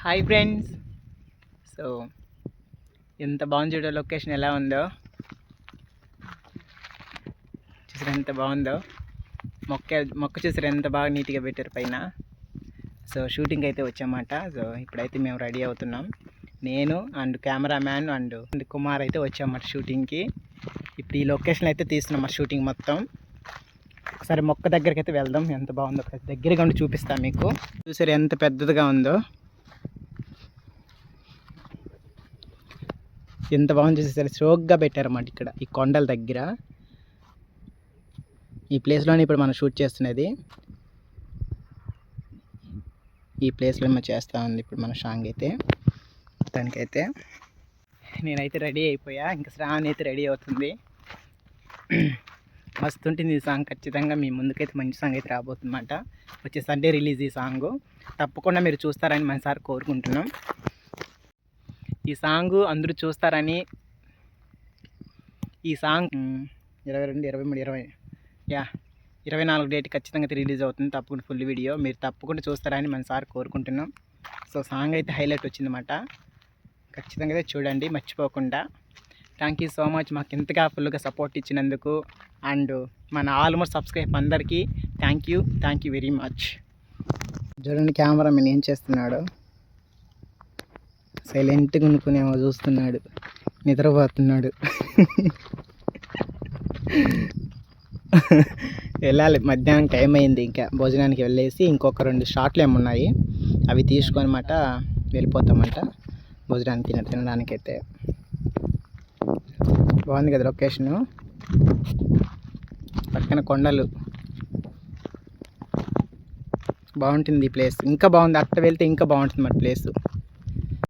Hi friends. So ఎంత బాగుంది చూడ, లొకేషన్ ఎలా ఉందో చూసారు, ఎంత బాగుందో. మొక్క చూసారు ఎంత బాగా నీట్గా పెట్టారు పైన. సో షూటింగ్ అయితే వచ్చామాట. సో ఇప్పుడైతే మేము రెడీ అవుతున్నాం. నేను అండ్ కెమెరామ్యాన్ అండ్ కుమార్ అయితే వచ్చామన్నమాట షూటింగ్కి. ఇప్పుడు ఈ లొకేషన్ అయితే తీస్తున్నాం మా షూటింగ్ మొత్తం. ఒకసారి మొక్క దగ్గరికి అయితే వెళ్దాం. ఎంత బాగుందో దగ్గరగా ఉండి చూపిస్తాను మీకు. చూసారు ఎంత పెద్దదిగా ఉందో, ఎంత బాగుంది చూసేసరి. స్ట్రోక్గా పెట్టారన్నమాట ఇక్కడ ఈ కొండల దగ్గర. ఈ ప్లేస్లోనే ఇప్పుడు మనం షూట్ చేస్తున్నది. ఈ ప్లేస్లో మనం చేస్తూ ఉంది ఇప్పుడు మన సాంగ్ అయితే. దానికైతే నేనైతే రెడీ అయిపోయా, ఇంకా శ్రావణి అయితే రెడీ అవుతుంది. మస్తు ఉంటుంది ఈ సాంగ్. ఖచ్చితంగా మీ ముందుకైతే మంచి సాంగ్ అయితే రాబోతుందన్నమాట. వచ్చే సండే రిలీజ్ ఈ సాంగ్. తప్పకుండా మీరు చూస్తారని మనసారి కోరుకుంటున్నాం. ఈ సాంగ్ అందరూ చూస్తారని. ఈ సాంగ్ 22, 23, 24 డేట్ ఖచ్చితంగా రిలీజ్ అవుతుంది. తప్పకుండా ఫుల్ వీడియో మీరు తప్పకుండా చూస్తారని మనసారి కోరుకుంటున్నాం. సో సాంగ్ అయితే హైలైట్ వచ్చిందన్నమాట. ఖచ్చితంగా అయితే చూడండి మర్చిపోకుండా. థ్యాంక్ యూ సో మచ్ మాకు ఇంతగా ఫుల్గా సపోర్ట్ ఇచ్చినందుకు. అండ్ మన ఆల్మోస్ట్ సబ్స్క్రైబ్ అందరికీ థ్యాంక్ యూ వెరీ మచ్. చూడండి కెమెరామెన్ ఏం చేస్తున్నాడు. సైలెంట్గా ఉనుకునేమో చూస్తున్నాడు, నిద్రపోతున్నాడు. వెళ్ళాలి, మధ్యాహ్నం టైం అయింది. ఇంకా భోజనానికి వెళ్ళేసి ఇంకొక 2 షాట్లు ఏమున్నాయి అవి తీసుకొనమాట వెళ్ళిపోతామంట భోజనానికి తినడానికైతే. బాగుంది కదా లొకేషను, పక్కన కొండలు. బాగుంటుంది ఈ ప్లేస్, ఇంకా బాగుంది. అట్ట వెళ్తే ఇంకా బాగుంటుంది మరి ప్లేసు.